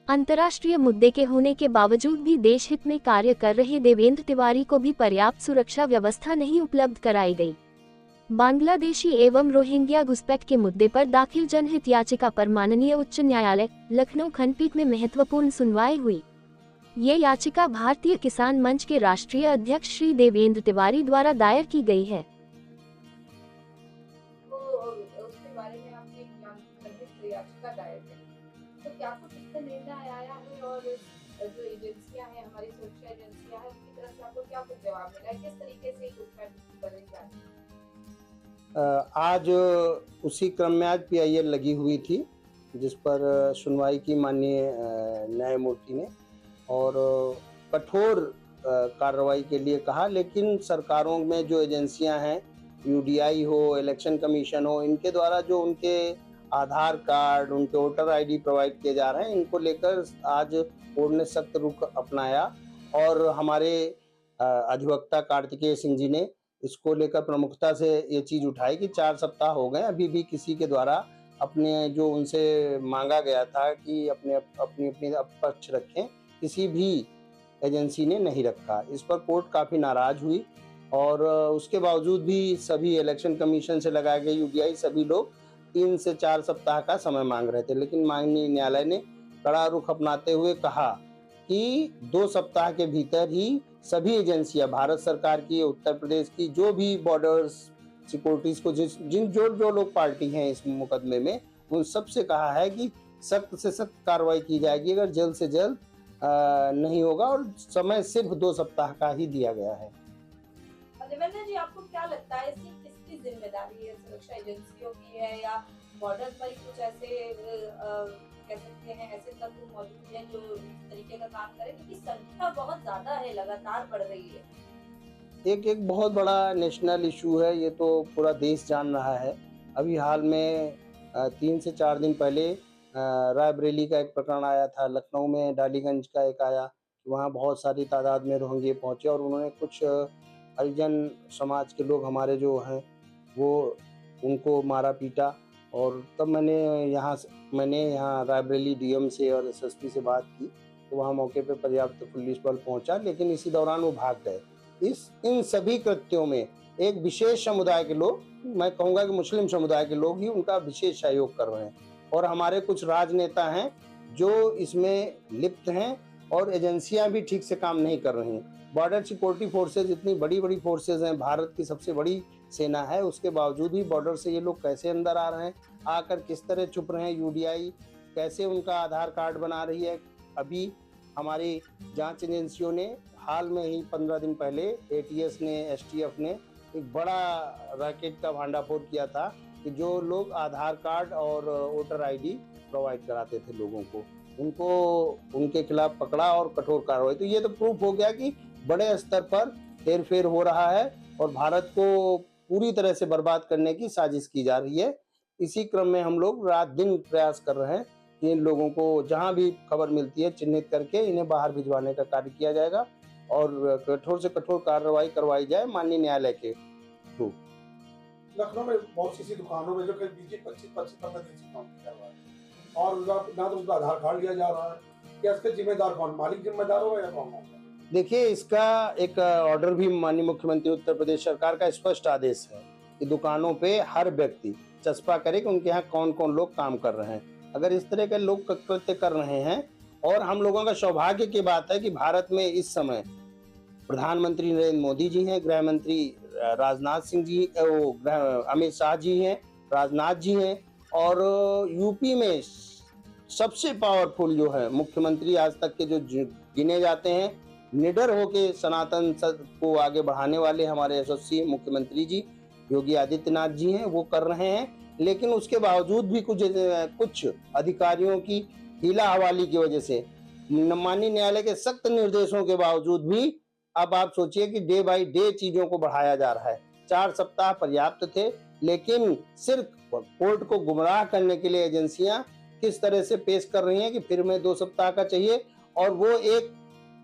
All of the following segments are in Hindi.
अंतर्राष्ट्रीय मुद्दे के होने के बावजूद भी देश हित में कार्य कर रहे देवेंद्र तिवारी को भी पर्याप्त सुरक्षा व्यवस्था नहीं उपलब्ध कराई गई। बांग्लादेशी एवं रोहिंग्या घुसपैठ के मुद्दे पर दाखिल जनहित याचिका पर माननीय उच्च न्यायालय लखनऊ खंडपीठ में महत्वपूर्ण सुनवाई हुई। ये याचिका भारतीय किसान मंच के राष्ट्रीय अध्यक्ष श्री देवेंद्र तिवारी द्वारा दायर की गई है। उसके बारे में आपने जनहित याचिका दायर की, तो क्या कुछ इससे निर्णय आया है और जो एजेंसियां हैं, हमारी सुरक्षा एजेंसियां हैं, उनकी तरफ से आपको क्या कुछ जवाब मिला है? किस तरीके से घुसपैठ बदल जाती है? आज उसी क्रम में आज पीआईएल लगी हुई थी, जिस पर सुनवाई की माननीय न्यायमूर्ति ने और कठोर कार्रवाई के लिए कहा। लेकिन सरकारों में जो एजेंसियां हैं, यूडीआई हो, इलेक्शन कमीशन हो, इनके द्वारा जो उनके आधार कार्ड, उनके वोटर आईडी प्रोवाइड किए जा रहे हैं, इनको लेकर आज कोर्ट ने सख्त रुख अपनाया और हमारे अधिवक्ता कार्तिकेय सिंह जी ने इसको लेकर प्रमुखता से ये चीज उठाई कि 4 सप्ताह हो गए, अभी भी किसी के द्वारा अपने जो उनसे मांगा गया था कि अपनी पक्ष रखें, किसी भी एजेंसी ने नहीं रखा। इस पर कोर्ट काफी नाराज हुई और उसके बावजूद भी सभी इलेक्शन कमीशन से लगाए गए यूडीआई सभी लोग 3 से 4 सप्ताह का समय मांग रहे थे। लेकिन माननीय न्यायालय ने कड़ा रुख अपनाते हुए कहा कि 2 सप्ताह के भीतर ही सभी एजेंसियां, भारत सरकार की, उत्तर प्रदेश की, जो भी बॉर्डर्स सिक्योरिटीज को जो लोग पार्टी हैं इस मुकदमे में, उन सब से कहा है कि सख्त से सख्त कार्रवाई की जाएगी अगर जल्द से जल्द नहीं होगा, और समय सिर्फ 2 सप्ताह का ही दिया गया है। देवेंद्र जी, आपको क्या लगता है इसकी किसकी जिम्मेदारी है? सुरक्षा एजेंसियों की है या बॉर्डर पर ही कुछ ऐसे कह सकते हैं ऐसे तत्व मौजूद हैं जो इस तरीके का काम करें, क्योंकि संख्या बहुत ज्यादा है, लगातार बढ़ रही है। एक बहुत बड़ा नेशनल इशू है, ये तो पूरा देश जान रहा है। अभी हाल में 3 से 4 दिन पहले रायबरेली का एक प्रकरण आया था, लखनऊ में डालीगंज का एक आया, वहाँ बहुत सारी तादाद में रोहिंग्या पहुंचे और उन्होंने कुछ हरिजन समाज के लोग हमारे जो हैं वो उनको मारा पीटा। और तब मैंने यहाँ रायबरेली डीएम से और एसएसपी से बात की, तो वहाँ मौके पे पर्याप्त पुलिस बल पहुंचा, लेकिन इसी दौरान वो भाग गए। इन सभी कृत्यों में एक विशेष समुदाय के लोग, मैं कहूँगा कि मुस्लिम समुदाय के लोग ही उनका विशेष सहयोग कर रहे हैं और हमारे कुछ राजनेता हैं जो इसमें लिप्त हैं और एजेंसियां भी ठीक से काम नहीं कर रही हैं। बॉर्डर सिक्योरिटी फोर्सेज इतनी बड़ी फोर्सेज हैं, भारत की सबसे बड़ी सेना है, उसके बावजूद भी बॉर्डर से ये लोग कैसे अंदर आ रहे हैं, आकर किस तरह छुप रहे हैं, यूडीआई कैसे उनका आधार कार्ड बना रही है। अभी हमारी जांच एजेंसियों ने हाल में ही 15 दिन पहले एटीएस ने, एसटीएफ ने एक बड़ा रैकेट का भांडाफोड़ किया था कि जो लोग आधार कार्ड और वोटर आईडी प्रोवाइड कराते थे लोगों को, उनको उनके खिलाफ पकड़ा और कठोर कार्रवाई। तो ये तो प्रूफ हो गया कि बड़े स्तर पर हेरफेर हो रहा है और भारत को पूरी तरह से बर्बाद करने की साजिश की जा रही है। इसी क्रम में हम लोग रात दिन प्रयास कर रहे हैं कि इन लोगों को जहां भी खबर मिलती है चिन्हित करके इन्हें बाहर भिजवाने का कार्य किया जाएगा और कठोर से कठोर कार्रवाई करवाई जाए माननीय न्यायालय के थ्रू। लखनऊ में बहुत सी दुकानों में जो कहीं 25-15 दिन से काम किया हुआ है और ना तो उसका आधार कार्ड लिया जा रहा है, क्या इसके जिम्मेदार कौन? मालिक जिम्मेदार होगा या कौन होगा? देखिए, इसका एक ऑर्डर भी माननीय मुख्यमंत्री उत्तर प्रदेश सरकार का स्पष्ट आदेश है कि दुकानों पे हर व्यक्ति चस्पा करे कि उनके यहाँ कौन कौन लोग काम कर रहे हैं। अगर इस तरह के लोग कृत्य कर रहे हैं, और हम लोगों का सौभाग्य की बात है कि भारत में इस समय प्रधानमंत्री नरेंद्र मोदी जी हैं, गृह मंत्री राजनाथ सिंह जी, अमित शाह जी हैं, राजनाथ जी हैं, और यूपी में सबसे पावरफुल जो है मुख्यमंत्री आज तक के जो गिने जाते हैं, निडर होके सनातन को आगे बढ़ाने वाले हमारे यशस्वी मुख्यमंत्री जी योगी आदित्यनाथ जी हैं, वो कर रहे हैं। लेकिन उसके बावजूद भी कुछ अधिकारियों की हीला हवाली की वजह से, माननीय न्यायालय के सख्त निर्देशों के बावजूद भी अब आप सोचिए कि डे बाय डे चीजों को बढ़ाया जा रहा है। 4 सप्ताह पर्याप्त थे, लेकिन सिर्फ कोर्ट को गुमराह करने के लिए एजेंसियां किस तरह से पेश कर रही हैं कि फिर में 2 सप्ताह का चाहिए, और वो एक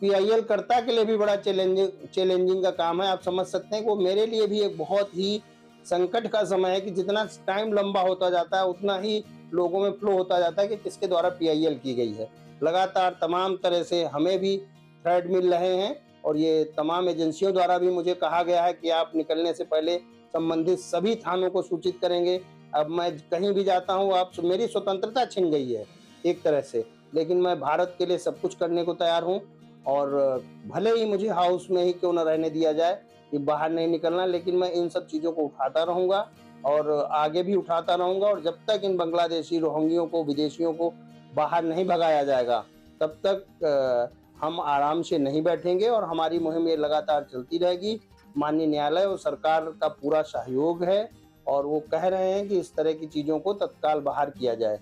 पीआईएल कर्ता के लिए भी बड़ा चैलेंजिंग का काम है। आप समझ सकते हैं कि वो मेरे लिए भी एक बहुत ही संकट का समय है कि जितना टाइम लंबा होता जाता है उतना ही लोगों में फ्लो होता जाता है कि किसके द्वारा पीआईएल की गई है। लगातार तमाम तरह से हमें भी थ्रेट मिल रहे हैं और ये तमाम एजेंसियों द्वारा भी मुझे कहा गया है कि आप निकलने से पहले संबंधित सभी थानों को सूचित करेंगे। अब मैं कहीं भी जाता हूँ, आप मेरी स्वतंत्रता छिन गई है एक तरह से, लेकिन मैं भारत के लिए सब कुछ करने को तैयार हूँ और भले ही मुझे हाउस में ही क्यों न रहने दिया जाए कि बाहर नहीं निकलना, लेकिन मैं इन सब चीज़ों को उठाता रहूँगा और आगे भी उठाता रहूँगा। और जब तक इन बांग्लादेशी रोहिंग्यों को, विदेशियों को बाहर नहीं भगाया जाएगा, तब तक हम आराम से नहीं बैठेंगे और हमारी मुहिम ये लगातार चलती रहेगी। माननीय न्यायालय और सरकार का पूरा सहयोग है और वो कह रहे हैं कि इस तरह की चीज़ों को तत्काल बाहर किया जाए।